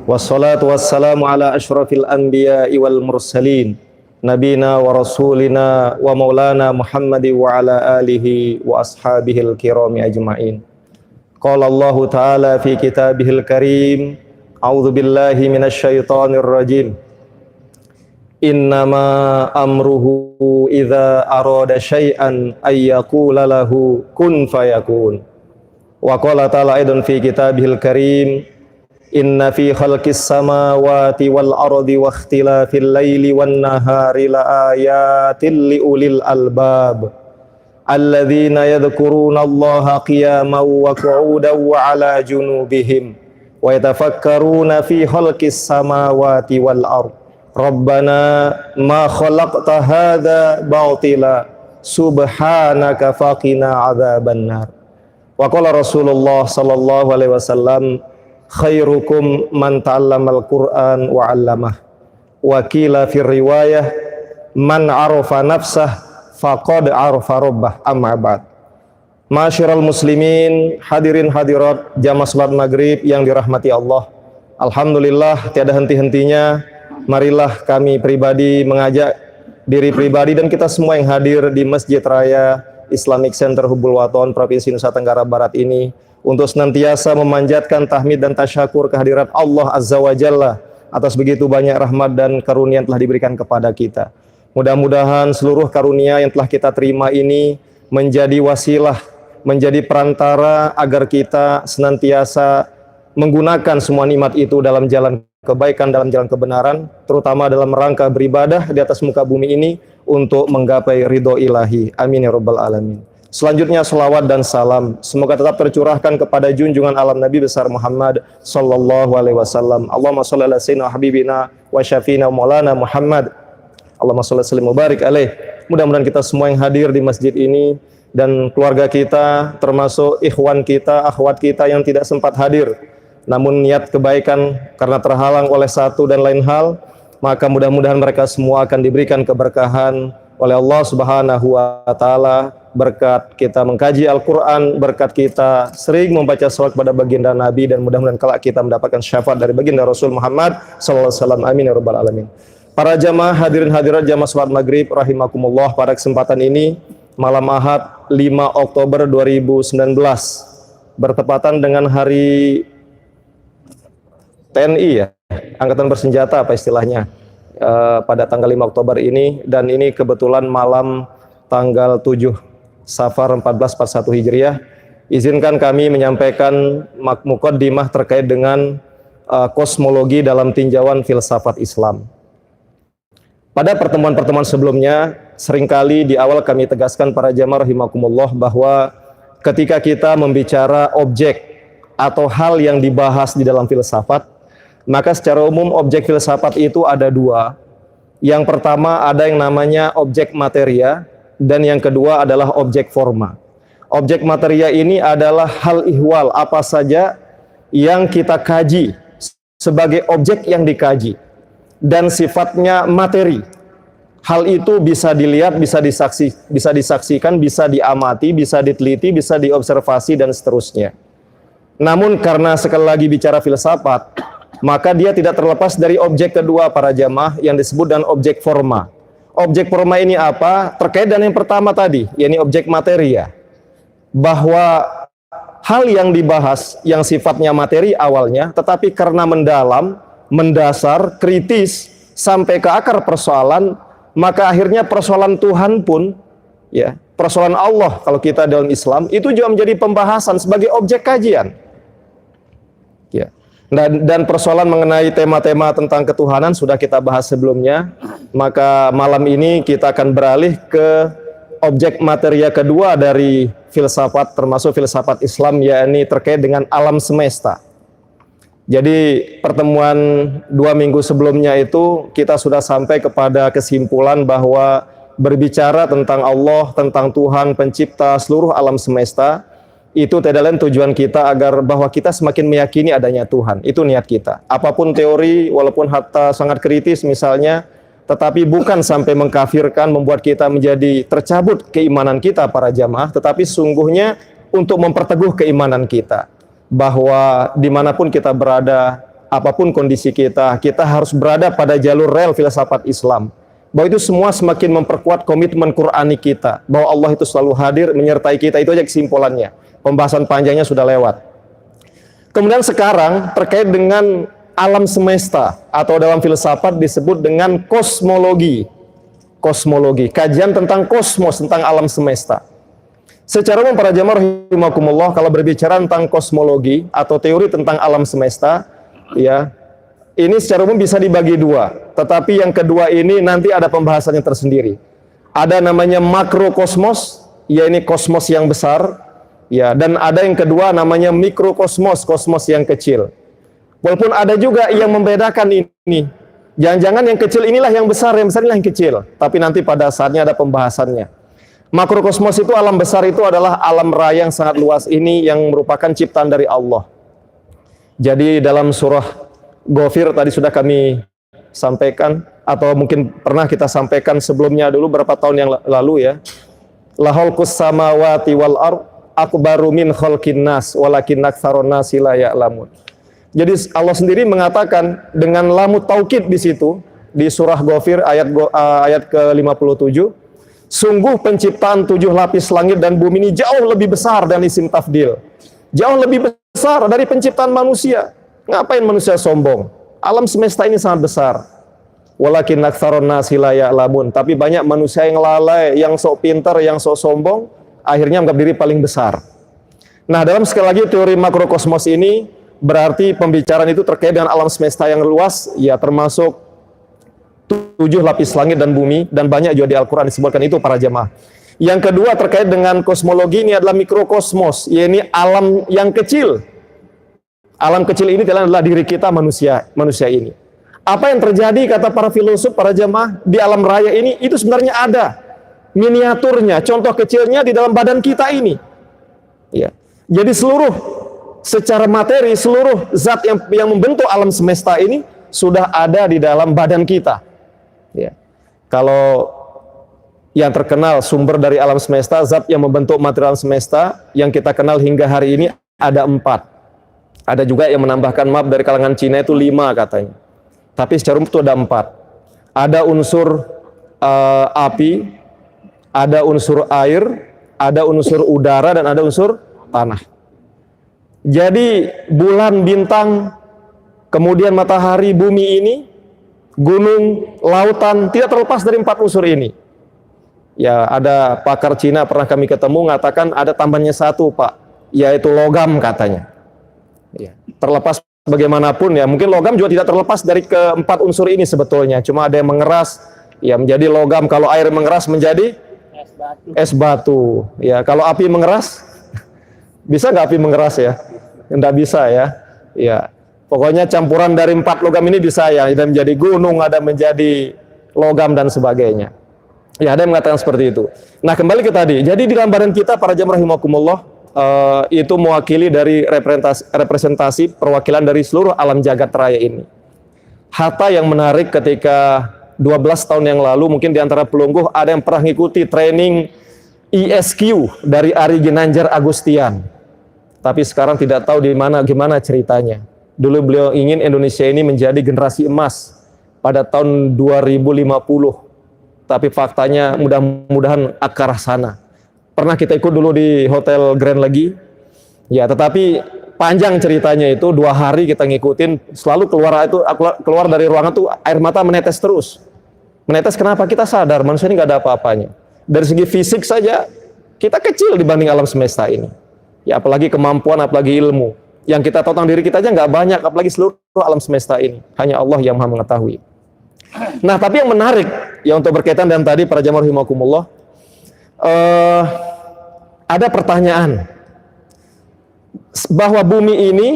Wassalatu wassalamu ala asyrafil anbiya'i wal mursalin Nabina wa rasulina wa maulana Muhammadi wa ala alihi wa ashabihil kirami ajma'in. Qala Allah ta'ala fi kitabihil karim, a'udzu billahi minasyaitonir rajim. Innama amruhu idza arada syai'an ay yaqula lahu kun fayakun. Wa qala ta'ala aidan fi kitabihil karim, inna fi khalqis samawati wal ardi wa ikhtilafil laili wan nahari la ayatin li ulil albab alladzina yadhkuruna Allaha qiyaman wa qu'udan wa ala junubihim wa yatafakkaruna fi khalqis samawati wal ardi rabbana ma khalaqta hadza batila subhanaka faqina adzabannar. Wa qala Rasulullah sallallahu alaihi wasallam, khairukum man ta'allamal Qur'an wa 'allamah. Wa qila fi riwayah man 'arafa nafsah faqad 'arafa rabbah. Amma ba'd. Masyiral muslimin, hadirin hadirat jamaah salat maghrib yang dirahmati Allah. Alhamdulillah tiada henti-hentinya marilah kami pribadi mengajak diri pribadi dan kita semua yang hadir di Masjid Raya Islamic Center Hubul Waton Provinsi Nusa Tenggara Barat ini untuk senantiasa memanjatkan tahmid dan tasyakur kehadirat Allah Azza wa Jalla atas begitu banyak rahmat dan karunia yang telah diberikan kepada kita. Mudah-mudahan seluruh karunia yang telah kita terima ini menjadi wasilah, menjadi perantara agar kita senantiasa menggunakan semua nikmat itu dalam jalan kebaikan, dalam jalan kebenaran, terutama dalam rangka beribadah di atas muka bumi ini untuk menggapai ridho ilahi. Amin ya rabbal alamin. Selanjutnya salawat dan salam semoga tetap tercurahkan kepada junjungan alam Nabi besar Muhammad sallallahu alaihi wasallam. Allahumma shalli ala sayyidina habibina wa syafiina maulana Muhammad. Allahumma shalli sallim mubarik alaih. Mudah-mudahan kita semua yang hadir di masjid ini dan keluarga kita termasuk ikhwan kita, akhwat kita yang tidak sempat hadir namun niat kebaikan karena terhalang oleh satu dan lain hal, maka mudah-mudahan mereka semua akan diberikan keberkahan oleh Allah Subhanahu wa taala berkat kita mengkaji Al-Qur'an, berkat kita sering membaca salawat kepada baginda Nabi dan mudah-mudahan kelak kita mendapatkan syafaat dari baginda Rasul Muhammad sallallahu alaihi wasallam. Amin ya rabbal alamin. Para jamaah hadirin hadirat jamaah salat maghrib rahimakumullah, pada kesempatan ini malam Ahad 5 Oktober 2019 bertepatan dengan hari TNI ya, Angkatan Bersenjata apa istilahnya, pada tanggal 5 Oktober ini, dan ini kebetulan malam tanggal 7 Safar 1441 Hijriah. Izinkan kami menyampaikan muqaddimah terkait dengan kosmologi dalam tinjauan filsafat Islam. Pada pertemuan-pertemuan sebelumnya, seringkali di awal kami tegaskan para jamaah rahimakumullah bahwa ketika kita membicara objek atau hal yang dibahas di dalam filsafat, maka secara umum objek filsafat itu ada dua. Yang pertama ada yang namanya objek materia dan yang kedua adalah objek forma. Objek materia ini adalah hal ihwal, apa saja yang kita kaji sebagai objek yang dikaji dan sifatnya materi. Hal itu bisa dilihat, bisa disaksikan, bisa diamati, bisa diteliti, bisa diobservasi dan seterusnya. Namun karena sekali lagi bicara filsafat, maka dia tidak terlepas dari objek kedua para jamaah yang disebut dengan objek forma. Objek forma ini apa? Terkait dengan yang pertama tadi, yakni objek materia. Bahwa hal yang dibahas yang sifatnya materi awalnya, tetapi karena mendalam, mendasar, kritis, sampai ke akar persoalan, maka akhirnya persoalan Tuhan pun, ya, persoalan Allah kalau kita dalam Islam, itu juga menjadi pembahasan sebagai objek kajian. Ya. Dan persoalan mengenai tema-tema tentang ketuhanan sudah kita bahas sebelumnya. Maka malam ini kita akan beralih ke objek materia kedua dari filsafat, termasuk filsafat Islam, yakni terkait dengan alam semesta. Jadi pertemuan 2 minggu sebelumnya itu kita sudah sampai kepada kesimpulan bahwa berbicara tentang Allah, tentang Tuhan pencipta seluruh alam semesta, itu tidak lain tujuan kita agar bahwa kita semakin meyakini adanya Tuhan. Itu niat kita. Apapun teori, walaupun hatta sangat kritis misalnya, tetapi bukan sampai mengkafirkan, membuat kita menjadi tercabut keimanan kita para jamaah, tetapi sungguhnya untuk memperteguh keimanan kita. Bahwa dimanapun kita berada, apapun kondisi kita, kita harus berada pada jalur rel filsafat Islam. Bahwa itu semua semakin memperkuat komitmen Qur'ani kita, bahwa Allah itu selalu hadir menyertai kita. Itu aja kesimpulannya. Pembahasan panjangnya sudah lewat. Kemudian sekarang terkait dengan alam semesta, atau dalam filsafat disebut dengan kosmologi. Kosmologi, kajian tentang kosmos, tentang alam semesta. Secara umum para jamaah rahimakumullah, kalau berbicara tentang kosmologi atau teori tentang alam semesta, ya, ini secara umum bisa dibagi dua. Tetapi yang kedua ini nanti ada pembahasannya tersendiri. Ada namanya makrokosmos, ya ini kosmos yang besar, ya, dan ada yang kedua namanya mikrokosmos, kosmos yang kecil. Walaupun ada juga yang membedakan ini. Jangan-jangan yang kecil inilah yang besar inilah yang kecil. Tapi nanti pada saatnya ada pembahasannya. Makrokosmos itu, alam besar itu adalah alam raya yang sangat luas ini, yang merupakan ciptaan dari Allah. Jadi dalam surah Ghafir tadi sudah kami sampaikan, atau mungkin pernah kita sampaikan sebelumnya dulu beberapa tahun yang lalu ya. La khalqus samawati wal ard akbaru min khalqin nas walakin aktsarun nasi la ya'lamun. Jadi Allah sendiri mengatakan dengan lamu taukid di situ di surah Ghafir ayat ke-57, sungguh penciptaan 7 lapis langit dan bumi ini jauh lebih besar dari isim tafdil. Jauh lebih besar dari penciptaan manusia. Ngapain manusia sombong? Alam semesta ini sangat besar. Walakin aktsarun nasi la ya'lamun. Tapi banyak manusia yang lalai, yang sok pintar, yang sok sombong, akhirnya anggap diri paling besar. Nah, dalam sekali lagi teori makrokosmos ini berarti pembicaraan itu terkait dengan alam semesta yang luas, ya termasuk 7 lapis langit dan bumi, dan banyak juga di Al-Quran disebutkan itu para jemaah. Yang kedua terkait dengan kosmologi ini adalah mikrokosmos, yaitu alam yang kecil. Alam kecil ini adalah diri kita manusia ini. Apa yang terjadi kata para filosof, para jemaah, di alam raya ini itu sebenarnya ada miniaturnya, contoh kecilnya di dalam badan kita ini. Ya. Jadi secara materi seluruh zat yang membentuk alam semesta ini sudah ada di dalam badan kita. Ya. Kalau yang terkenal sumber dari alam semesta, zat yang membentuk material semesta yang kita kenal hingga hari ini ada 4. Ada juga yang menambahkan, maaf, dari kalangan Cina itu 5 katanya. Tapi secara umum itu ada 4. Ada unsur api, ada unsur air, ada unsur udara, dan ada unsur tanah. Jadi bulan, bintang, kemudian matahari, bumi ini, gunung, lautan, tidak terlepas dari 4 unsur ini. Ya, ada pakar Cina pernah kami ketemu mengatakan ada tambahannya 1, Pak, yaitu logam katanya. Ya, terlepas bagaimanapun ya, mungkin logam juga tidak terlepas dari ke-4 unsur ini sebetulnya. Cuma ada yang mengeras, ya menjadi logam. Kalau air mengeras menjadi es batu. Ya, kalau api mengeras, bisa nggak api mengeras ya? Nggak bisa ya. Ya, pokoknya campuran dari 4 logam ini bisa ya. Ada menjadi gunung, ada menjadi logam dan sebagainya. Ya, ada yang mengatakan seperti itu. Nah, kembali ke tadi. Jadi di dalam badan kita para jamaah rahimakumullah, itu mewakili dari representasi perwakilan dari seluruh alam jagat raya ini. Hatta yang menarik ketika 12 tahun yang lalu, mungkin di antara pelungguh ada yang pernah mengikuti training ISQ dari Ari Ginanjar Agustian. Tapi sekarang tidak tahu gimana ceritanya. Dulu beliau ingin Indonesia ini menjadi generasi emas pada tahun 2050. Tapi faktanya mudah-mudahan ke arah sana. Pernah kita ikut dulu di Hotel Grand lagi, ya, tetapi panjang ceritanya itu 2 hari kita ngikutin, selalu keluar dari ruangan tuh air mata menetes terus. Menetes kenapa? Kita sadar manusia ini nggak ada apa-apanya. Dari segi fisik saja kita kecil dibanding alam semesta ini. Ya, apalagi kemampuan, apalagi ilmu. Yang kita tahu tentang diri kita aja nggak banyak, apalagi seluruh alam semesta ini. Hanya Allah yang Maha mengetahui. Nah, tapi yang menarik ya untuk berkaitan dengan tadi para jamaah rahimakumullah, ada pertanyaan bahwa bumi ini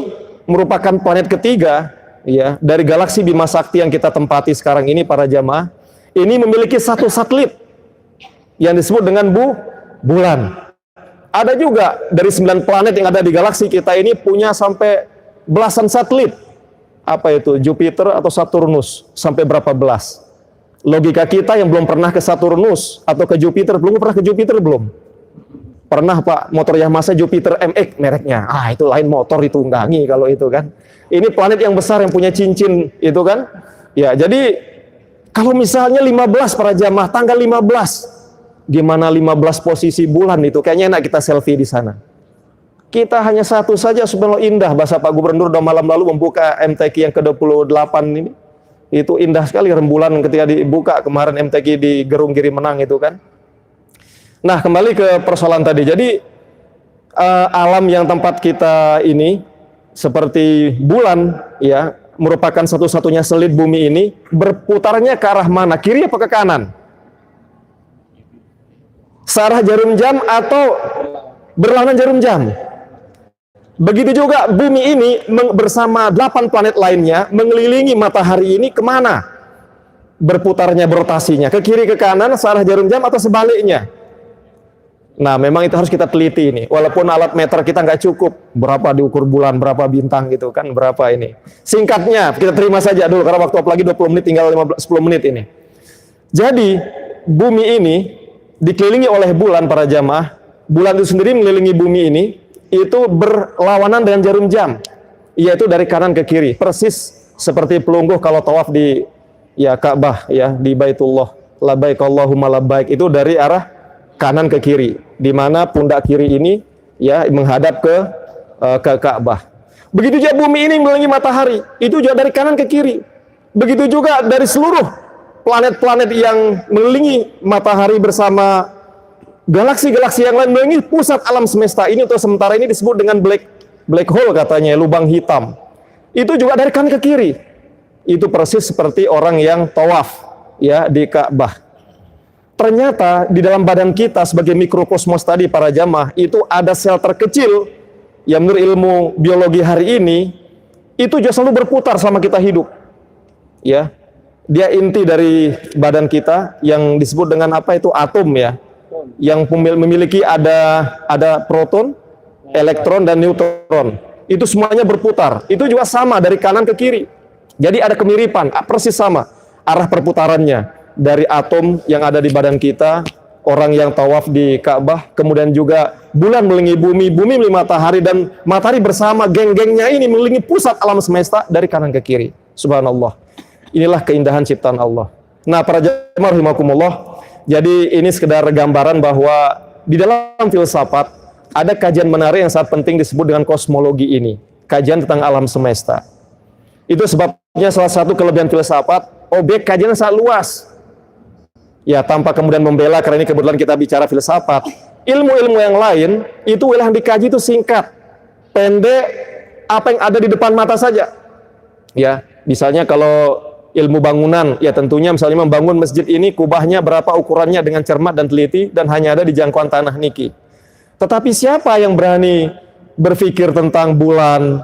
merupakan planet ketiga ya dari galaksi Bima Sakti yang kita tempati sekarang ini para jamaah. Ini memiliki 1 satelit yang disebut dengan bulan. Ada juga dari 9 planet yang ada di galaksi kita ini punya sampai belasan satelit. Apa itu? Jupiter atau Saturnus, sampai berapa belas. Logika kita yang belum pernah ke Saturnus atau ke Jupiter, belum pernah ke Jupiter belum? Pernah Pak, motor Yamaha Jupiter MX mereknya. Itu lain motor, ditunggangi kalau itu kan. Ini planet yang besar yang punya cincin itu kan. Ya, jadi kalau misalnya 15 para jamaah, tanggal 15, gimana 15 posisi bulan itu? Kayaknya enak kita selfie di sana. Kita hanya satu saja, subhanallah indah. Bahasa Pak Gubernur udah malam lalu membuka MTQ yang ke-28 ini. Itu indah sekali rembulan ketika dibuka kemarin MTQ di Gerung Giri Menang itu kan. Nah, kembali ke persoalan tadi. Jadi alam yang tempat kita ini seperti bulan ya, merupakan satu-satunya selit bumi ini, berputarnya ke arah mana? Kiri apa ke kanan? Searah jarum jam atau berlawanan jarum jam? Begitu juga bumi ini bersama 8 planet lainnya mengelilingi matahari ini kemana? Berputarnya, berotasinya ke kiri ke kanan, searah jarum jam atau sebaliknya? Nah, memang itu harus kita teliti ini. Walaupun alat meter kita nggak cukup, berapa diukur bulan, berapa bintang gitu kan, berapa ini. Singkatnya, kita terima saja dulu, karena waktu apalagi 20 menit, tinggal 10 menit ini. Jadi, bumi ini dikelilingi oleh bulan para jamaah. Bulan itu sendiri mengelilingi bumi ini, itu berlawanan dengan jarum jam. Yaitu dari kanan ke kiri. Persis seperti pelungguh kalau tawaf di Ka'bah, ya, di Baitullah. Labbaik Allahumma labbaik. Itu dari arah kanan ke kiri, di mana pundak kiri ini ya menghadap ke Ka'bah. Begitu juga bumi ini mengelilingi matahari, itu juga dari kanan ke kiri. Begitu juga dari seluruh planet-planet yang mengelilingi matahari bersama galaksi-galaksi yang lain mengelilingi pusat alam semesta ini. Untuk sementara ini disebut dengan black hole katanya, lubang hitam. Itu juga dari kanan ke kiri. Itu persis seperti orang yang tawaf ya di Ka'bah. Ternyata di dalam badan kita sebagai mikrokosmos tadi para jamaah, itu ada sel terkecil yang menurut ilmu biologi hari ini itu juga selalu berputar selama kita hidup. Ya. Dia inti dari badan kita yang disebut dengan apa itu atom ya. Yang memiliki ada proton, elektron dan neutron. Itu semuanya berputar. Itu juga sama dari kanan ke kiri. Jadi ada kemiripan, persis sama arah perputarannya. Dari atom yang ada di badan kita, orang yang tawaf di Ka'bah, kemudian juga bulan mengelilingi bumi, bumi mengelilingi matahari, dan matahari bersama geng-gengnya ini mengelilingi pusat alam semesta dari kanan ke kiri. Subhanallah. Inilah keindahan ciptaan Allah. Nah, para jemaah rahimakumullah, jadi ini sekedar gambaran bahwa di dalam filsafat ada kajian menarik yang sangat penting disebut dengan kosmologi ini. Kajian tentang alam semesta. Itu sebabnya salah satu kelebihan filsafat, objek kajian sangat luas. Ya, tanpa kemudian membela, karena ini kebetulan kita bicara filsafat. Ilmu-ilmu yang lain, itu yang dikaji itu singkat, pendek, apa yang ada di depan mata saja. Ya, misalnya kalau ilmu bangunan, ya tentunya misalnya membangun masjid ini, kubahnya berapa ukurannya dengan cermat dan teliti, dan hanya ada di jangkauan tanah niki. Tetapi siapa yang berani berpikir tentang bulan,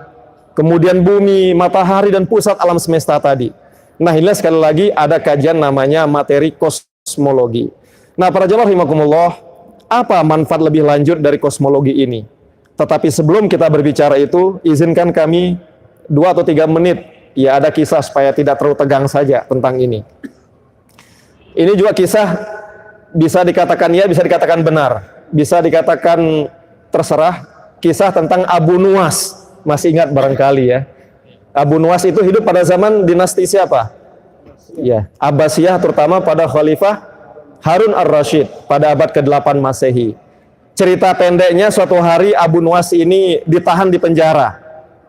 kemudian bumi, matahari, dan pusat alam semesta tadi? Nah, inilah sekali lagi ada kajian namanya materi kosmologi. Nah, para jemaah rahimakumullah, apa manfaat lebih lanjut dari kosmologi ini? Tetapi sebelum kita berbicara itu, izinkan kami 2 atau 3 menit, ya ada kisah supaya tidak terlalu tegang saja tentang ini. Ini juga kisah bisa dikatakan ya, bisa dikatakan benar, bisa dikatakan terserah. Kisah tentang Abu Nuwas, masih ingat barangkali ya. Abu Nuwas itu hidup pada zaman dinasti siapa? Ya, Abbasiyah, terutama pada Khalifah Harun ar-Rasyid pada abad ke-8 Masehi. Cerita pendeknya, suatu hari Abu Nuwas ini ditahan di penjara.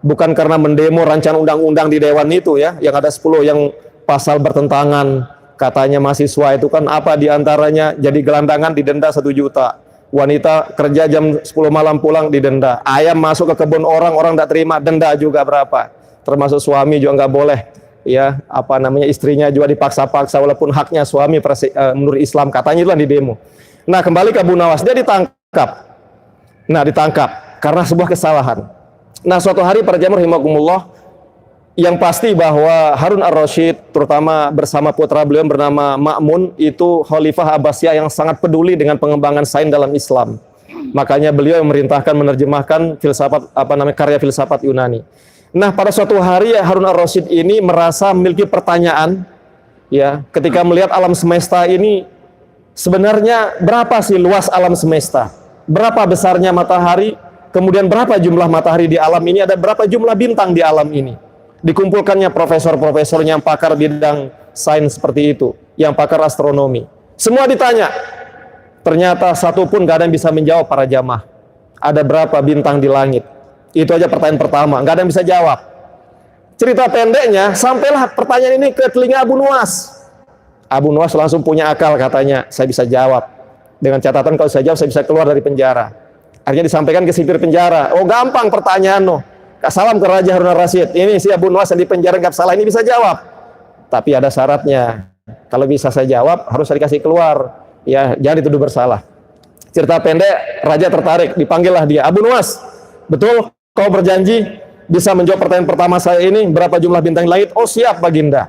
Bukan karena mendemo rancangan undang-undang di dewan itu ya, yang ada 10 yang pasal bertentangan. Katanya mahasiswa itu kan apa diantaranya jadi gelandangan didenda 1 juta. Wanita kerja jam 10 malam pulang didenda. Ayam masuk ke kebun orang tidak terima, denda juga berapa. Termasuk suami juga nggak boleh. Ya, apa namanya, istrinya juga dipaksa-paksa walaupun haknya suami menurut Islam, katanya itu di demo. Nah, kembali ke Abu Nuwas, dia ditangkap. Nah, ditangkap karena sebuah kesalahan. Nah, suatu hari para jamaah rahimakumullah, yang pasti bahwa Harun ar-Rasyid terutama bersama putra beliau bernama Ma'mun itu Khalifah Abbasiyah yang sangat peduli dengan pengembangan sains dalam Islam. Makanya beliau yang memerintahkan menerjemahkan filsafat karya filsafat Yunani. Nah, pada suatu hari Harun ar-Rasyid ini merasa memiliki pertanyaan ya, ketika melihat alam semesta ini, sebenarnya berapa sih luas alam semesta? berapa besarnya matahari, kemudian berapa jumlah matahari di alam ini, ada berapa jumlah bintang di alam ini. Dikumpulkannya profesor-profesor yang pakar bidang sains seperti itu, yang pakar astronomi. Semua ditanya. Ternyata satu pun gak ada yang bisa menjawab para jamaah. Ada berapa bintang di langit? Itu aja pertanyaan pertama, gak ada yang bisa jawab. Cerita pendeknya, sampailah pertanyaan ini ke telinga Abu Nuwas. Abu Nuwas langsung punya akal, katanya, saya bisa jawab. Dengan catatan kalau saya jawab, saya bisa keluar dari penjara. Akhirnya disampaikan ke sipir penjara. Oh, gampang pertanyaan no. Salam ke Raja Harun al-Rasyid. Ini si Abu Nuwas yang di penjara gak salah, ini bisa jawab. Tapi ada syaratnya. Kalau bisa saya jawab, harus saya dikasih keluar. Ya, jangan dituduh bersalah. Cerita pendek, raja tertarik, dipanggillah dia. Abu Nuwas, betul kau berjanji bisa menjawab pertanyaan pertama saya ini, berapa jumlah bintang langit? Oh siap Baginda.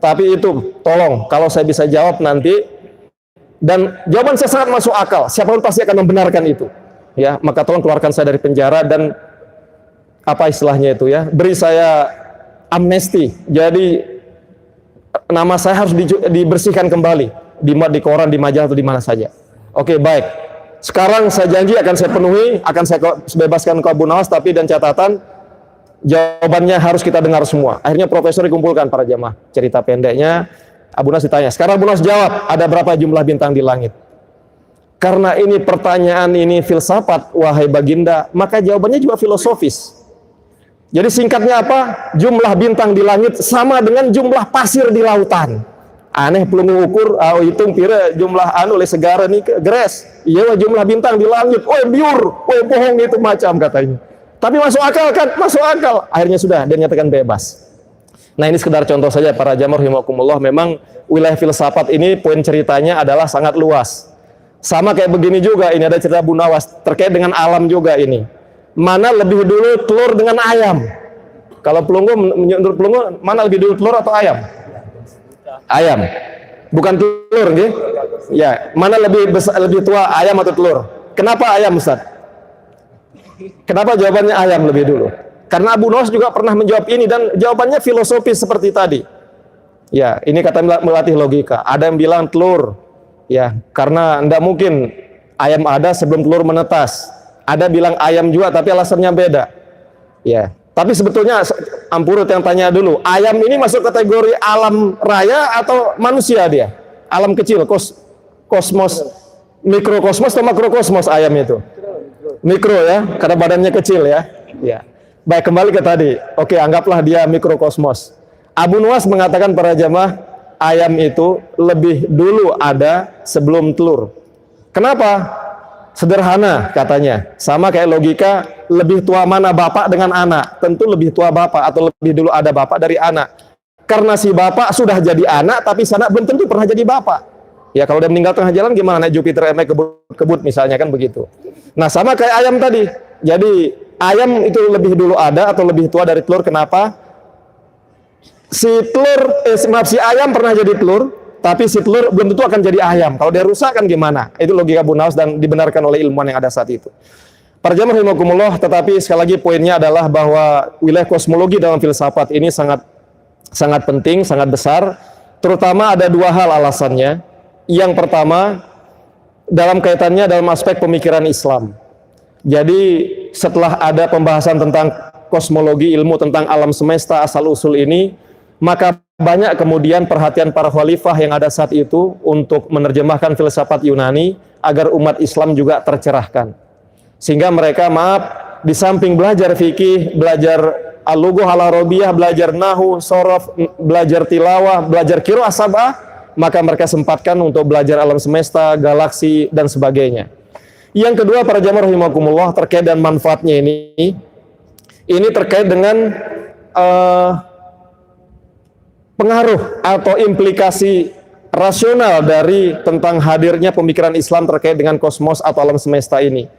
Tapi itu, tolong, kalau saya bisa jawab nanti, dan jawaban saya sangat masuk akal, siapapun pasti akan membenarkan itu. Ya, maka tolong keluarkan saya dari penjara dan apa istilahnya itu ya, beri saya amnesti. Jadi nama saya harus dibersihkan kembali. Di koran, di majalah atau di mana saja. Oke, baik. Sekarang saya janji akan saya penuhi, akan saya bebaskan ke Abu Nuwas, tapi dan catatan jawabannya harus kita dengar semua. Akhirnya profesor dikumpulkan para jamaah. Cerita pendeknya, Abu Nuwas ditanya. Sekarang Abu Nuwas jawab, ada berapa jumlah bintang di langit? Karena ini pertanyaan ini filsafat, wahai Baginda, maka jawabannya juga filosofis. Jadi singkatnya apa? Jumlah bintang di langit sama dengan jumlah pasir di lautan. Aneh pelungu ukur, hitung pira jumlah oleh segara nih geres. Iya jumlah bintang di langit. Oh biur, oh bohong itu macam katanya. Tapi masuk akal kan? Masuk akal. Akhirnya sudah dia nyatakan bebas. Nah ini sekedar contoh saja para jamaah rahimakumullah. Memang wilayah filsafat ini poin ceritanya adalah sangat luas. Sama kayak begini juga, ini ada cerita Abu Nuwas terkait dengan alam juga ini. Mana lebih dulu telur dengan ayam? Kalau menurut pelunggu mana lebih dulu telur atau ayam? Ayam, bukan telur, gitu. Ya, mana lebih besar, lebih tua, ayam atau telur? Kenapa ayam, Ustaz? Kenapa jawabannya ayam lebih dulu? Karena Abu Nuwas juga pernah menjawab ini dan jawabannya filosofis seperti tadi. Ya, ini kata melatih logika. Ada yang bilang telur, ya, karena tidak mungkin ayam ada sebelum telur menetas. Ada bilang ayam juga, tapi alasannya beda. Ya. Tapi sebetulnya Ampurut yang tanya dulu, ayam ini masuk kategori alam raya atau manusia dia? Alam kecil, kosmos, mikrokosmos atau makrokosmos ayam itu? Mikro ya, karena badannya kecil ya. Ya. Baik, kembali ke tadi. Oke, anggaplah dia mikrokosmos. Abu Nuwas mengatakan para jamaah, ayam itu lebih dulu ada sebelum telur. Kenapa? Sederhana katanya, sama kayak logika lebih tua mana bapak dengan anak, tentu lebih tua bapak atau lebih dulu ada bapak dari anak. Karena si bapak sudah jadi anak, tapi si anak belum tentu pernah jadi bapak. Ya kalau dia meninggal tengah jalan gimana, naik Jupiter naik kebut misalnya kan begitu. Nah sama kayak ayam tadi, jadi ayam itu lebih dulu ada atau lebih tua dari telur. Kenapa? Si ayam pernah jadi telur, tapi si telur belum tentu akan jadi ayam. Kalau dia rusak kan gimana? Itu logika Abu Nuwas dan dibenarkan oleh ilmuwan yang ada saat itu. Para jamaah rahimakumullah, tetapi sekali lagi poinnya adalah bahwa wilayah kosmologi dalam filsafat ini sangat penting, sangat besar. Terutama ada dua hal alasannya. Yang pertama, dalam kaitannya dalam aspek pemikiran Islam. Jadi setelah ada pembahasan tentang kosmologi, ilmu tentang alam semesta asal-usul ini, maka banyak kemudian perhatian para khalifah yang ada saat itu untuk menerjemahkan filsafat Yunani agar umat Islam juga tercerahkan. Sehingga mereka di samping belajar fikih, belajar al-lughah al-arabiyah, belajar nahu, sorof, belajar tilawah, belajar qiraah sab'ah, maka mereka sempatkan untuk belajar alam semesta, galaksi dan sebagainya. Yang kedua para jamaah rahimakumullah terkait dengan manfaatnya ini terkait dengan pengaruh atau implikasi rasional dari tentang hadirnya pemikiran Islam terkait dengan kosmos atau alam semesta ini.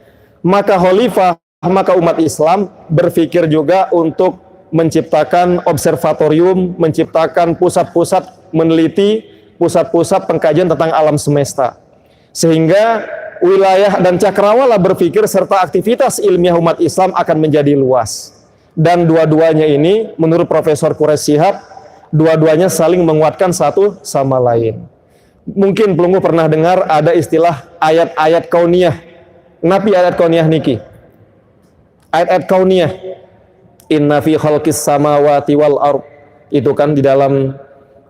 Maka khalifah, maka umat Islam berpikir juga untuk menciptakan observatorium, menciptakan pusat-pusat meneliti, pusat-pusat pengkajian tentang alam semesta. Sehingga wilayah dan cakrawala berpikir serta aktivitas ilmiah umat Islam akan menjadi luas. Dan dua-duanya ini menurut Profesor Quraish Shihab, dua-duanya saling menguatkan satu sama lain. Mungkin pelunggu pernah dengar ada istilah ayat-ayat kauniyah. Napi ayat kauniyah niki. Ayat-ayat kauniyah. Inna fi khalqis samawati wal ard. Itu kan di dalam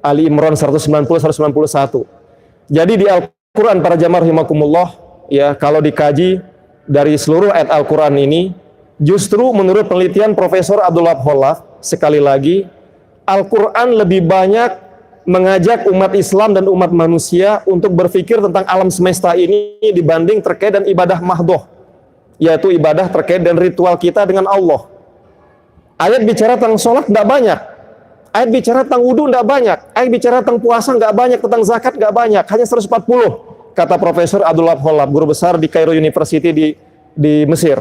Ali Imran 190-191. Jadi di Al-Quran para jamaah rahimakumullah, ya, kalau dikaji dari seluruh ayat Al-Quran ini, justru menurut penelitian Profesor Abdullah Kholaf, sekali lagi, Al-Quran lebih banyak mengajak umat Islam dan umat manusia untuk berpikir tentang alam semesta ini dibanding terkait dan ibadah mahdoh, yaitu ibadah terkait dan ritual kita dengan Allah. Ayat bicara tentang sholat tidak banyak, ayat bicara tentang wudhu tidak banyak, ayat bicara tentang puasa nggak banyak, tentang zakat nggak banyak, hanya 140, kata Profesor Abdullah Kholaf, guru besar di Cairo University di Mesir.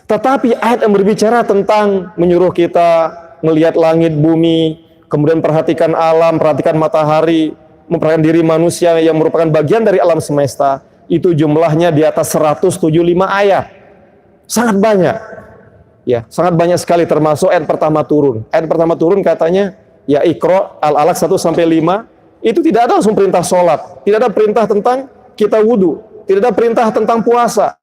Tetapi ayat yang berbicara tentang menyuruh kita melihat langit, bumi, kemudian perhatikan alam, perhatikan matahari, memperhatikan diri manusia yang merupakan bagian dari alam semesta, itu jumlahnya di atas 175 ayat. Sangat banyak. Ya, sangat banyak sekali, termasuk ayat pertama turun. Ayat pertama turun katanya, ya Iqra Al-Alaq 1-5, itu tidak ada langsung perintah sholat, tidak ada perintah tentang kita wudhu, tidak ada perintah tentang puasa.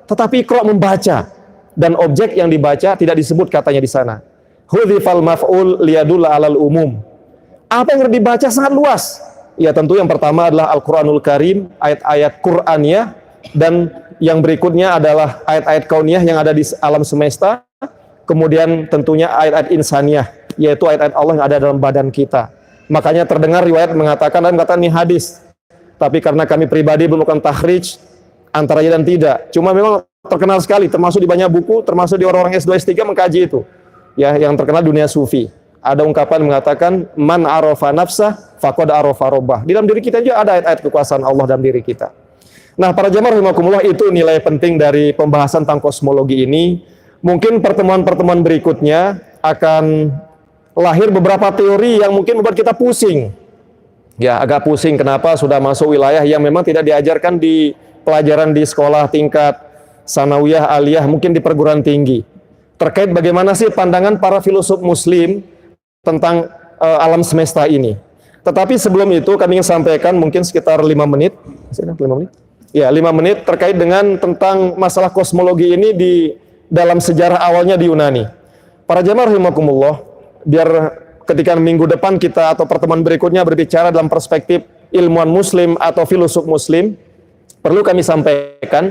Tetapi Iqra membaca, dan objek yang dibaca tidak disebut katanya di sana. Hudhifal maf'ul liyadulla alal umum. Apa yang dibaca sangat luas. Ya tentu yang pertama adalah Al-Quranul Karim, ayat-ayat Qur'aniyah, dan yang berikutnya adalah ayat-ayat kauniyah yang ada di alam semesta. Kemudian tentunya ayat-ayat insaniyah, yaitu ayat-ayat Allah yang ada dalam badan kita. Makanya terdengar riwayat mengatakan dan kata ini hadis. Tapi karena kami pribadi belum melakukan takhrij antara ya dan tidak. Cuma memang terkenal sekali, termasuk di banyak buku, termasuk di orang-orang S2 S3 mengkaji itu. Ya, yang terkenal dunia sufi. Ada ungkapan mengatakan man arafa nafsah faqad arafa rabbah. Di dalam diri kita juga ada ayat-ayat kekuasaan Allah dalam diri kita. Nah, para jamaah rahimakumullah, itu nilai penting dari pembahasan tentang kosmologi ini. Mungkin pertemuan-pertemuan berikutnya akan lahir beberapa teori yang mungkin membuat kita pusing. Ya, agak pusing kenapa sudah masuk wilayah yang memang tidak diajarkan di pelajaran di sekolah tingkat sanawiyah, aliyah, mungkin di perguruan tinggi. Terkait bagaimana sih pandangan para filosof muslim tentang alam semesta ini. Tetapi sebelum itu kami ingin sampaikan mungkin sekitar 5 menit. Masih ada 5 menit? Ya, 5 menit terkait dengan tentang masalah kosmologi ini di dalam sejarah awalnya di Yunani. Para jamaah rahimakumullah, biar ketika minggu depan kita atau pertemuan berikutnya berbicara dalam perspektif ilmuwan muslim atau filosof muslim, perlu kami sampaikan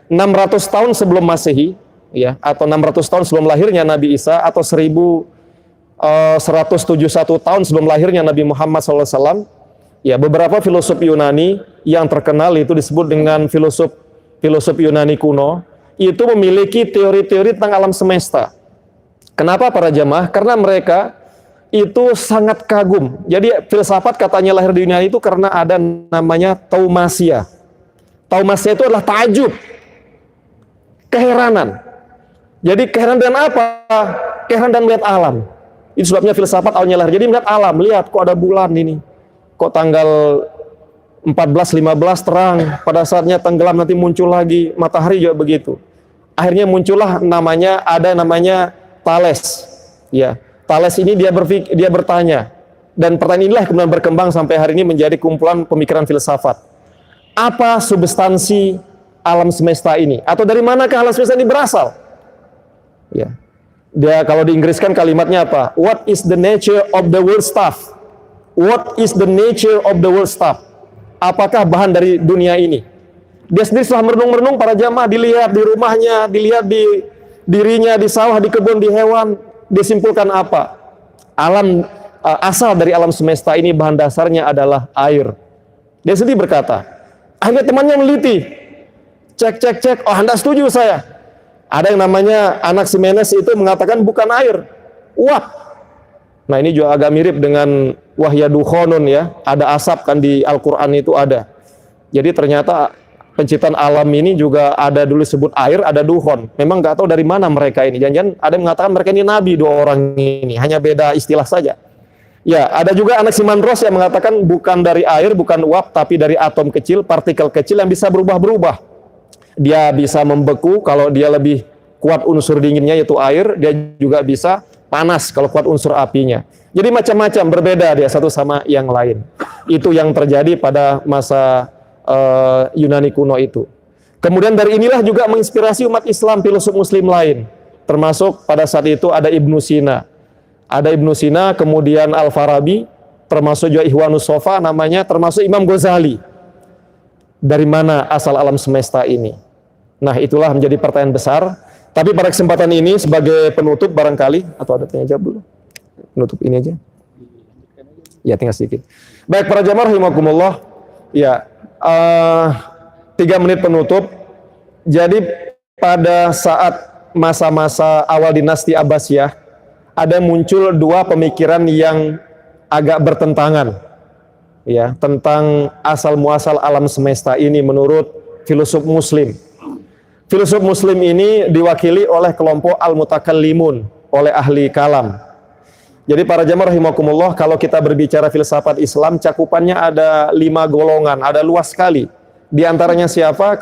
600 tahun sebelum Masehi, ya, atau 600 tahun sebelum lahirnya Nabi Isa, atau 1171 tahun sebelum lahirnya Nabi Muhammad SAW, ya, beberapa filosof Yunani yang terkenal itu disebut dengan filosof Yunani kuno, itu memiliki teori-teori tentang alam semesta. Kenapa para jamaah? Karena mereka itu sangat kagum. Jadi filsafat katanya lahir di Yunani itu karena ada namanya taumasia. Taumasia itu adalah takjub, keheranan. Jadi keheranan dan apa? Keheranan dan melihat alam. Itu sebabnya filsafat awalnya lahir. Jadi melihat alam, lihat kok ada bulan ini. Kok tanggal 14-15 terang, pada saatnya tenggelam nanti muncul lagi, matahari juga begitu. Akhirnya muncullah ada namanya Thales. Ya, Thales ini dia bertanya, dan pertanyaan inilah kemudian berkembang sampai hari ini menjadi kumpulan pemikiran filsafat. Apa substansi alam semesta ini? Atau dari manakah alam semesta ini berasal? Ya. Dia kalau diinggriskan kalimatnya apa? What is the nature of the world stuff? What is the nature of the world stuff? Apakah bahan dari dunia ini? Dia sendiri setelah merenung-merenung para jamaah, dilihat di rumahnya, dilihat di dirinya, di sawah, di kebun, di hewan, disimpulkan apa? Asal dari alam semesta ini bahan dasarnya adalah air. Dia sendiri berkata, akhirnya temannya meliti, cek, oh Anda setuju saya. Ada yang namanya Anaximenes itu mengatakan bukan air, uap. Nah ini juga agak mirip dengan wahyadukhonun, ya, ada asap kan di Al-Quran itu ada. Jadi ternyata penciptaan alam ini juga ada dulu sebut air, ada dukhon. Memang nggak tahu dari mana mereka ini. Jangan-jangan ada yang mengatakan mereka ini nabi, dua orang ini, hanya beda istilah saja. Ya, ada juga Anaximandros yang mengatakan bukan dari air, bukan uap, tapi dari atom kecil, partikel kecil yang bisa berubah-berubah. Dia bisa membeku kalau dia lebih kuat unsur dinginnya yaitu air, dia juga bisa panas kalau kuat unsur apinya. Jadi macam-macam, berbeda dia satu sama yang lain. Itu yang terjadi pada masa Yunani kuno itu. Kemudian dari inilah juga menginspirasi umat Islam, filosof muslim lain. Termasuk pada saat itu ada Ibnu Sina. Ada Ibnu Sina, kemudian Al-Farabi, termasuk juga Ihwanus Sofa namanya, termasuk Imam Ghazali. Dari mana asal alam semesta ini? Nah, itulah menjadi pertanyaan besar. Tapi pada kesempatan ini sebagai penutup barangkali, atau ada tanya jawab dulu? Penutup ini aja. Ya, tinggal sedikit. Baik, para jamaah rahimakumullah. Ya, 3 menit penutup. Jadi pada saat masa-masa awal dinasti Abbasiyah, ada muncul 2 pemikiran yang agak bertentangan, ya, tentang asal muasal alam semesta ini menurut filosof muslim. Filosof muslim ini diwakili oleh kelompok al-mutakallimun, oleh ahli kalam. Jadi para jamaah rahimakumullah, kalau kita berbicara filsafat Islam, cakupannya ada 5 golongan, ada luas sekali. Di antaranya siapa?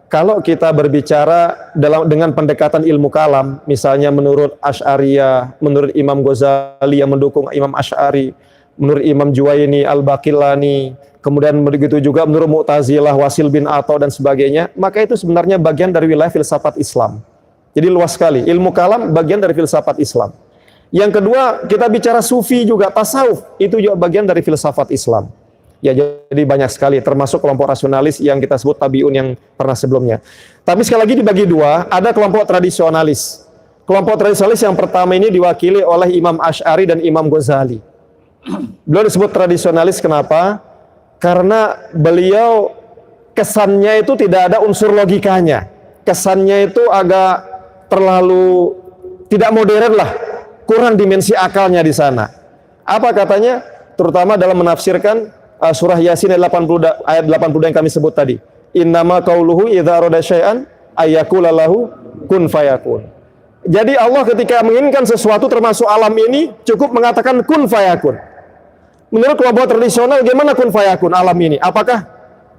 Kalau kita berbicara dengan pendekatan ilmu kalam, misalnya menurut Asy'ariyah, menurut Imam Ghazali yang mendukung Imam Asy'ari, menurut Imam Juwaini, Al-Baqillani, kemudian begitu juga menurut Mu'tazilah, Wasil bin Atha dan sebagainya, maka itu sebenarnya bagian dari wilayah filsafat Islam. Jadi luas sekali. Ilmu kalam bagian dari filsafat Islam. Yang kedua, kita bicara sufi juga, tasawuf, itu juga bagian dari filsafat Islam. Ya, jadi banyak sekali, termasuk kelompok rasionalis yang kita sebut tabi'un yang pernah sebelumnya. Tapi sekali lagi dibagi 2, ada kelompok tradisionalis. Kelompok tradisionalis yang pertama ini diwakili oleh Imam Asy'ari dan Imam Ghazali. Beliau disebut tradisionalis kenapa? Karena beliau kesannya itu tidak ada unsur logikanya. Kesannya itu agak terlalu tidak modern lah. Kurang dimensi akalnya di sana. Apa katanya? Terutama dalam menafsirkan surah Yasin ayat 80 yang kami sebut tadi. Innama qauluhu idza arada syai'an ayyaqula lahu kun fayakun. Jadi Allah ketika menginginkan sesuatu termasuk alam ini cukup mengatakan kun fayakun. Menurut kelompok tradisional gimana kun fayakun alam ini? Apakah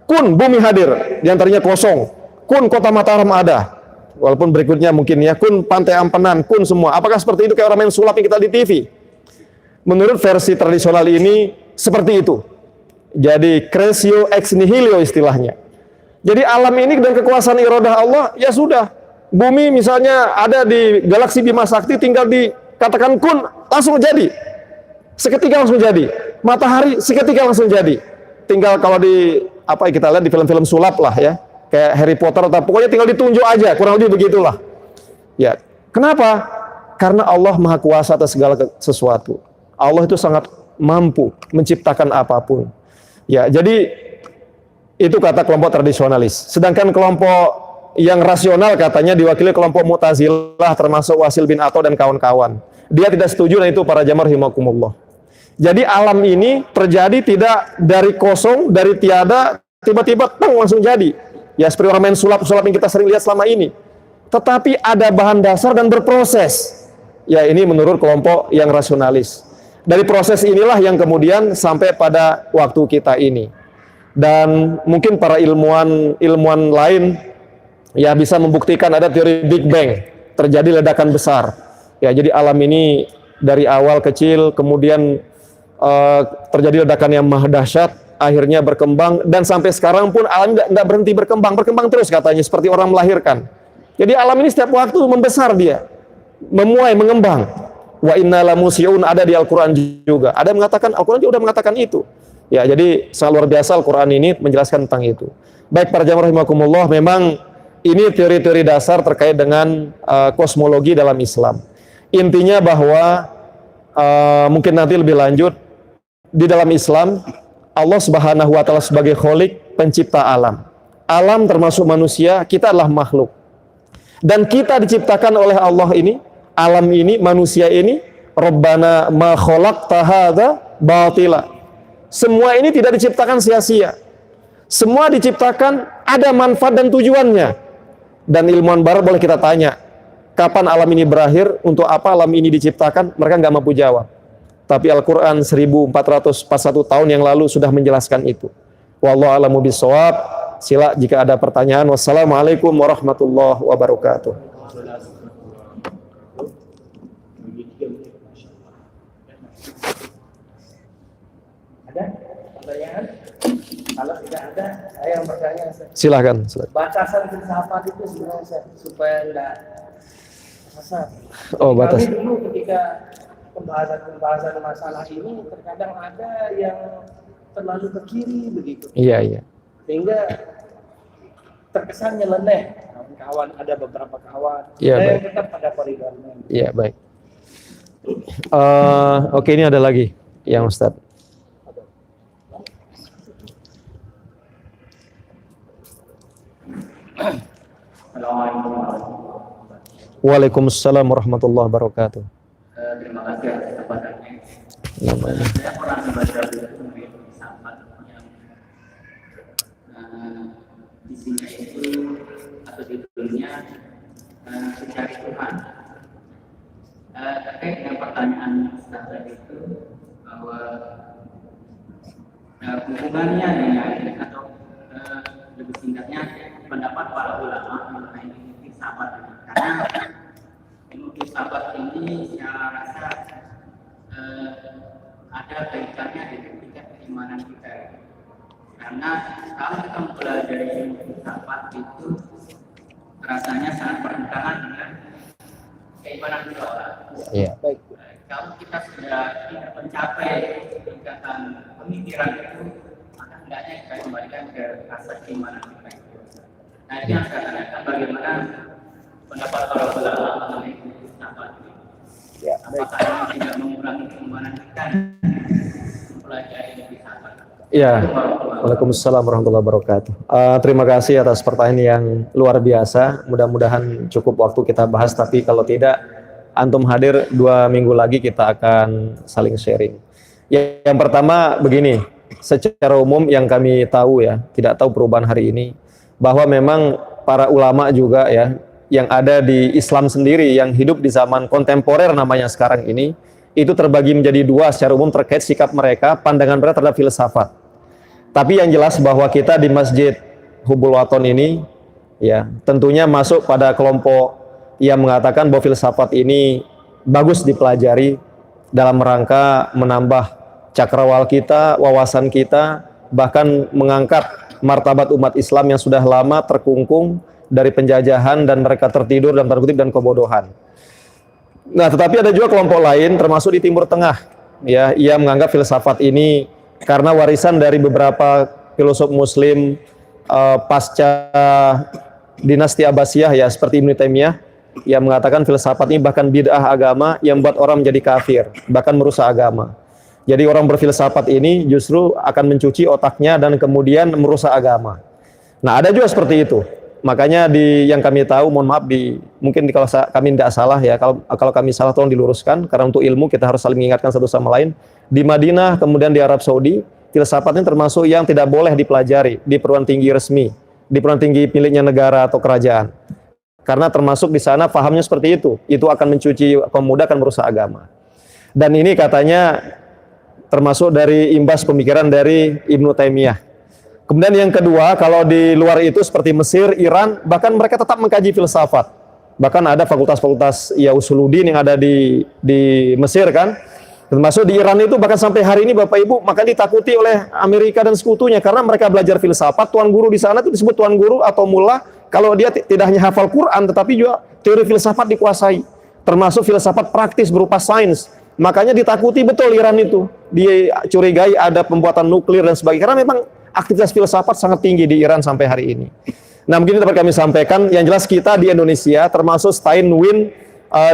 kun bumi hadir, di antaranya kosong. Kun kota Mataram ada. Walaupun berikutnya mungkin ya kun pantai Ampenan, kun semua. Apakah seperti itu kayak orang main sulap yang kita di TV? Menurut versi tradisional ini seperti itu. Jadi cresceo ex nihilo istilahnya. Jadi alam ini dan kekuasaan iradah Allah ya sudah. Bumi misalnya ada di galaksi Bima Sakti, tinggal dikatakan kun langsung jadi. Seketika langsung jadi. Matahari seketika langsung jadi. Tinggal kalau di apa kita lihat di film-film sulap lah ya. Kayak Harry Potter atau pokoknya tinggal ditunjuk aja, kurang lebih begitulah. Ya, kenapa? Karena Allah Maha Kuasa atas segala sesuatu. Allah itu sangat mampu menciptakan apapun. Ya, jadi itu kata kelompok tradisionalis. Sedangkan kelompok yang rasional katanya diwakili kelompok Mu'tazilah termasuk Wasil bin Atha dan kawan-kawan. Dia tidak setuju dan itu para jamaah rahimakumullah. Jadi alam ini terjadi tidak dari kosong, dari tiada, tiba-tiba langsung jadi. Ya seperti orang main sulap-sulap yang kita sering lihat selama ini. Tetapi ada bahan dasar dan berproses. Ya ini menurut kelompok yang rasionalis. Dari proses inilah yang kemudian sampai pada waktu kita ini. Dan mungkin para ilmuwan lain ya bisa membuktikan ada teori Big Bang. Terjadi ledakan besar. Ya jadi alam ini dari awal kecil kemudian terjadi ledakan yang maha dahsyat. Akhirnya berkembang dan sampai sekarang pun alam tidak berhenti berkembang terus katanya seperti orang melahirkan. Jadi alam ini setiap waktu membesar dia, memuai, mengembang. Wa inna lamusiun ada di Al-Quran juga. Ada yang mengatakan Al-Quran juga sudah mengatakan itu. Ya jadi sangat luar biasa Al-Quran ini menjelaskan tentang itu. Baik para jamaah rahimakumullah, memang ini teori-teori dasar terkait dengan kosmologi dalam Islam. Intinya bahwa mungkin nanti lebih lanjut di dalam Islam. Allah Subhanahu wa taala sebagai Khalik, pencipta alam. Alam termasuk manusia, kita adalah makhluk. Dan kita diciptakan oleh Allah ini, alam ini, manusia ini, Rabbana ma khalaqta hadza batila. Semua ini tidak diciptakan sia-sia. Semua diciptakan ada manfaat dan tujuannya. Dan ilmuwan barat boleh kita tanya, kapan alam ini berakhir, untuk apa alam ini diciptakan, mereka nggak mampu jawab. Tapi Al-Quran 1441 tahun yang lalu sudah menjelaskan itu. Wallahu a'lamu bishawab. Sila jika ada pertanyaan. Wassalamualaikum warahmatullahi wabarakatuh. Ada pertanyaan? Kalau tidak ada, saya yang bertanya. Silakan. Batasan filsafat itu sebenarnya supaya enggak kasar. Oh, batas. Kami dulu ketika pembahasan masalah ini terkadang ada yang terlalu ke kiri begitu. Iya. Sehingga terkesan nyeleneh. Kawan ada beberapa kawan. Iya, Saya baik. tetap pada koridornya. Iya, baik. Oke, ini ada lagi yang Ustaz. Assalamualaikum warahmatullahi wabarakatuh. Waalaikumsalam warahmatullahi wabarakatuh. Terima kasih atas kesempatannya. Namanya. Saya pernah membaca buku filsafat yang isinya itu atau judulnya Mencari Tuhan. Terkait dengan pertanyaan Ustaz tadi itu bahwa hubungannya dengan atau lebih singkatnya pendapat para ulama mengenai filsafat, karena ilmu filsafat ini saya rasa ada kaitannya dengan tingkat keimanan kita. Karena kalau kita mempelajari ilmu filsafat itu rasanya sangat bertentangan dengan keimanan kita orang. Iya. Baik. Kalau kita sudah tidak mencapai tingkatan pemikiran itu, maka hendaknya kita kembalikan ke rasa keimanan kita. Nah, ini yang saya tanyakan, bagaimana pendapat para ulama mengenai filsafat ini? Ya, apakah ini tidak mengurangi keimanan kita mempelajari filsafat? Iya. Waalaikumsalam warahmatullahi wabarakatuh. Terima kasih atas pertanyaan yang luar biasa. Mudah-mudahan cukup waktu kita bahas, tapi kalau tidak, antum hadir 2 minggu lagi kita akan saling sharing. Yang pertama begini, secara umum yang kami tahu ya, tidak tahu perubahan hari ini, bahwa memang para ulama juga ya, yang ada di Islam sendiri, yang hidup di zaman kontemporer namanya sekarang ini, itu terbagi menjadi 2 secara umum terkait sikap mereka, pandangan mereka terhadap filsafat. Tapi yang jelas bahwa kita di Masjid Hubul Waton ini, ya tentunya masuk pada kelompok yang mengatakan bahwa filsafat ini bagus dipelajari dalam rangka menambah cakrawala kita, wawasan kita, bahkan mengangkat martabat umat Islam yang sudah lama terkungkung dari penjajahan dan mereka tertidur dalam tanda kutip dan kebodohan. Nah, tetapi ada juga kelompok lain termasuk di Timur Tengah, ya, ia menganggap filsafat ini karena warisan dari beberapa filosof Muslim pasca dinasti Abbasiyah ya, seperti Ibnu Taimiyah yang mengatakan filsafat ini bahkan bid'ah agama yang membuat orang menjadi kafir, bahkan merusak agama. Jadi orang berfilsafat ini justru akan mencuci otaknya dan kemudian merusak agama. Nah, ada juga seperti itu. Makanya yang kami tahu, mohon maaf mungkin kalau kami tidak salah ya, kalau kami salah tolong diluruskan, karena untuk ilmu kita harus saling mengingatkan satu sama lain. Di Madinah kemudian di Arab Saudi, filsafat ini termasuk yang tidak boleh dipelajari di perguruan tinggi resmi, di perguruan tinggi miliknya negara atau kerajaan. Karena termasuk di sana pahamnya seperti itu akan mencuci pemuda, akan merusak agama. Dan ini katanya termasuk dari imbas pemikiran dari Ibnu Taimiyah. Kemudian yang kedua, kalau di luar itu seperti Mesir, Iran, bahkan mereka tetap mengkaji filsafat. Bahkan ada fakultas-fakultas ya usuluddin yang ada di Mesir kan. Termasuk di Iran itu bahkan sampai hari ini Bapak Ibu maka ditakuti oleh Amerika dan sekutunya karena mereka belajar filsafat. Tuan guru di sana itu disebut tuan guru atau mullah kalau dia tidak hanya hafal Quran tetapi juga teori filsafat dikuasai. Termasuk filsafat praktis berupa sains. Makanya ditakuti betul Iran itu. Dicurigai ada pembuatan nuklir dan sebagainya. Karena memang aktivitas filsafat sangat tinggi di Iran sampai hari ini. Nah, begini dapat kami sampaikan. Yang jelas kita di Indonesia, termasuk Steinwin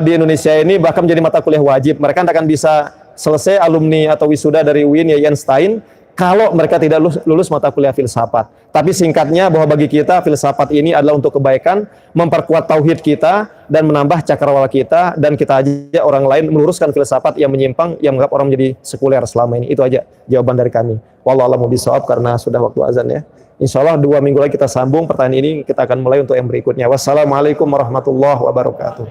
di Indonesia ini bahkan menjadi mata kuliah wajib. Mereka akan bisa selesai alumni atau wisuda dari UIN ya Stein kalau mereka tidak lulus mata kuliah filsafat. Tapi singkatnya bahwa bagi kita filsafat ini adalah untuk kebaikan, memperkuat tauhid kita dan menambah cakrawala kita, dan kita aja orang lain meluruskan filsafat yang menyimpang yang menganggap orang menjadi sekuler selama ini. Itu aja jawaban dari kami. Wallahu a'lam bishawab karena sudah waktu azan ya. Insyaallah 2 minggu lagi kita sambung pertanyaan ini, kita akan mulai untuk yang berikutnya. Wassalamualaikum warahmatullahi wabarakatuh.